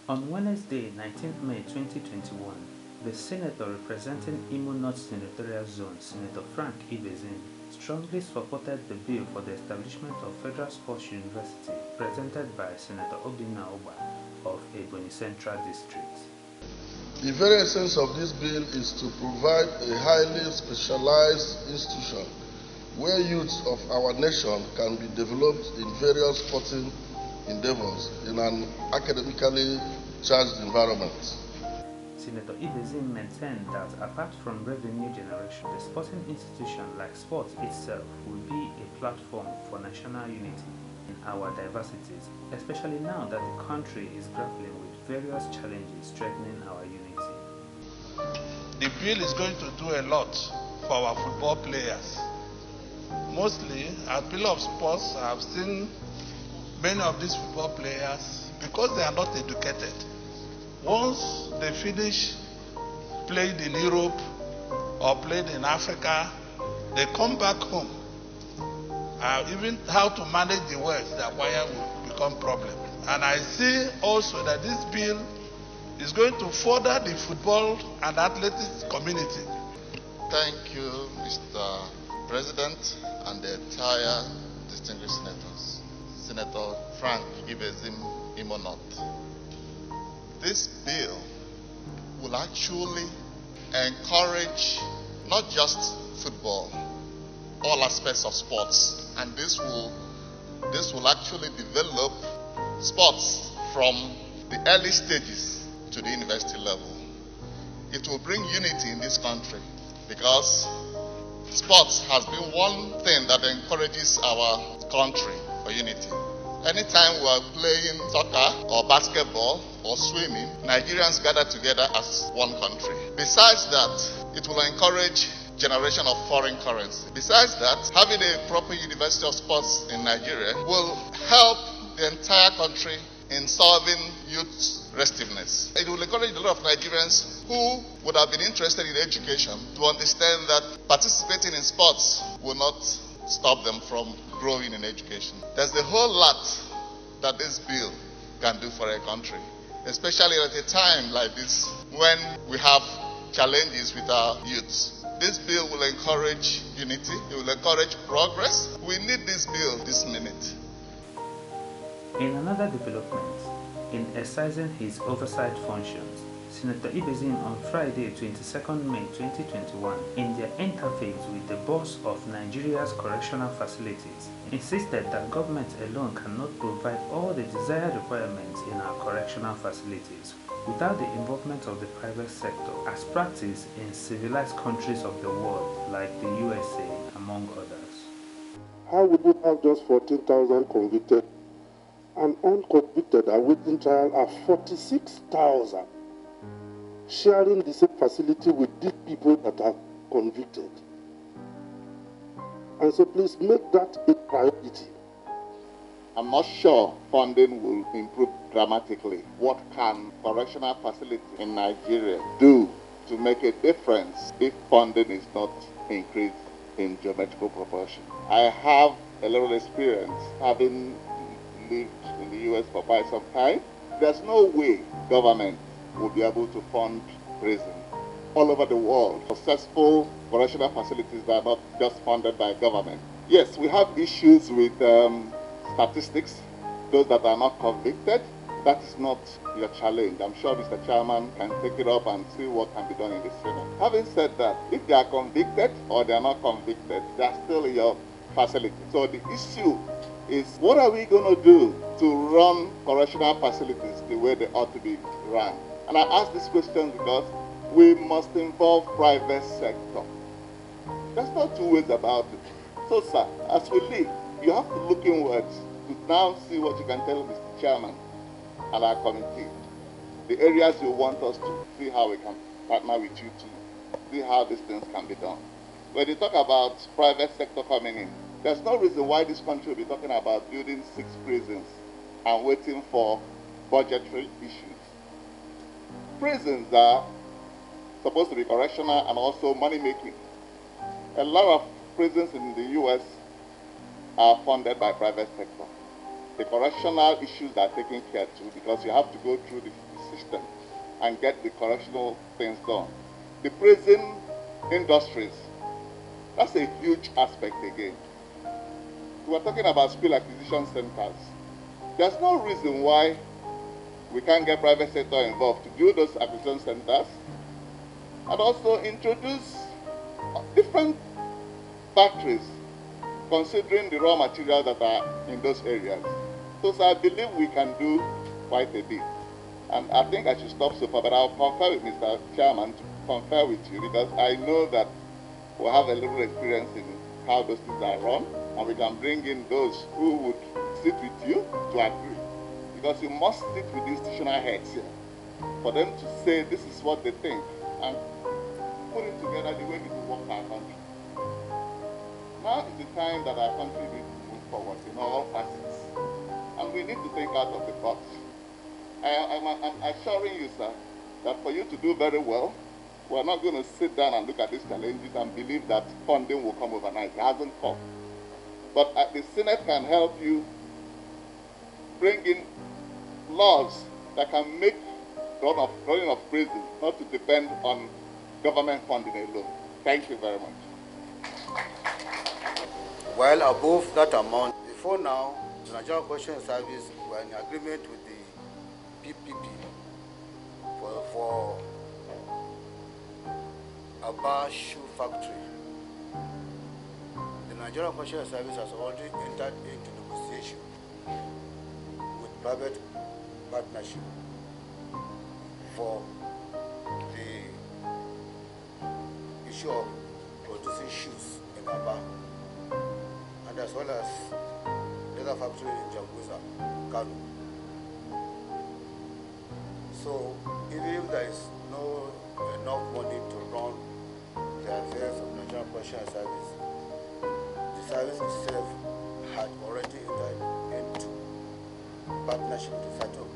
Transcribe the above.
On Wednesday, 19 May 2021, the senator representing Imo North senatorial zone, Senator Ibezim, strongly supported the bill for the establishment of Federal Sports University presented by Senator Obinna Oba of Ebonyi Central District. The very essence of this bill is to provide a highly specialized institution where youths of our nation can be developed in various sporting endeavors in an academically charged environment. Senator Ibezim maintained that apart from revenue generation, the sporting institution like sports itself will be a platform for national unity in our diversities, especially now that the country is grappling with various challenges threatening our unity. The bill is going to do a lot for our football players. Mostly, as pillar of sports, I have seen many of these football players, because they are not educated, once they finish playing in Europe or playing in Africa, they come back home. Even how to manage the wealth they acquire will become a problem. And I see also that this bill is going to further the football and athletics community. Thank you, Mr. President, and the entire distinguished senators. Senator Ibezim, Imo North. This bill will actually encourage not just football, all aspects of sports, and this will actually develop sports from the early stages to the university level. It will bring unity in this country because sports has been one thing that encourages our country for unity. Anytime we are playing soccer or basketball or swimming, Nigerians gather together as one country. Besides that, it will encourage generation of foreign currency. Besides that, having a proper University of Sports in Nigeria will help the entire country in solving youth restiveness. It will encourage a lot of Nigerians who would have been interested in education to understand that participating in sports will not stop them from growing in education. There's a whole lot that this bill can do for a country, especially at a time like this when we have challenges with our youths. This bill will encourage unity, it will encourage progress. We need this bill this minute. In another development, in exercising his oversight functions, Senator Ibezim on Friday, 22nd May 2021, in their interface with the boss of Nigeria's correctional facilities, insisted that government alone cannot provide all the desired requirements in our correctional facilities without the involvement of the private sector, as practiced in civilized countries of the world like the USA, among others. How would you have just 14,000 convicted and unconvicted awaiting trial are 46,000 sharing the same facility with these people that are convicted? And so please make that a priority. I'm not sure funding will improve dramatically. What can correctional facilities in Nigeria do to make a difference if funding is not increased in geometrical proportion? I have a little experience having lived in the US for quite some time. There's no way government will be able to fund prisons all over the world. Successful correctional facilities that are not just funded by government. Yes, we have issues with statistics, those that are not convicted. That is not your challenge. I'm sure Mr. Chairman can take it up and see what can be done in the Senate. Having said that, if they are convicted or they are not convicted, they are still in your facility. So the issue is, what are we going to do to run correctional facilities the way they ought to be run? And I ask this question because we must involve private sector. There's no two ways about it. So, sir, as we leave, you have to look inwards to now see what you can tell Mr. Chairman and our committee. The areas you want us to see how we can partner with you to see how these things can be done. When you talk about private sector coming in, there's no reason why this country will be talking about building 6 prisons and waiting for budgetary issues. Prisons are supposed to be correctional and also money-making. A lot of prisons in the US are funded by private sector. the correctional issues are taken care of because you have to go through the system and get the correctional things done. The prison industries, that's a huge aspect again. We are talking about skill acquisition centers. There's no reason why we can't get private sector involved to build those acquisition centers and also introduce different factories considering the raw materials that are in those areas. So I believe we can do quite a bit. And I think I should stop so far, but I'll confer with Mr. Chairman to confer with you because I know that we have a little experience in how those things are run, and we can bring in those who would sit with you to agree. Because you must sit with the institutional heads here for them to say this is what they think and put it together the way it will work for our country. Now is the time that our country needs to move forward in all facets. And we need to think out of the box. I'm assuring you, sir, that for you to do very well, we're not going to sit down and look at these challenges and believe that funding will come overnight. It hasn't come. But the Senate can help you bring in laws that can make running of prison not to depend on government funding alone. Thank you very much. Well, above that amount, before now, the Nigerian Correctional Service were in agreement with the PPP for a bar shoe factory. The Nigerian Correctional Service has already entered into negotiation with private partnership for the issue of producing shoes in Aba, and as well as leather factory in Jambuza, Kano. So even if there is no enough money to run the affairs of Nigerian Correctional Service, the service itself had already entered into partnership to set up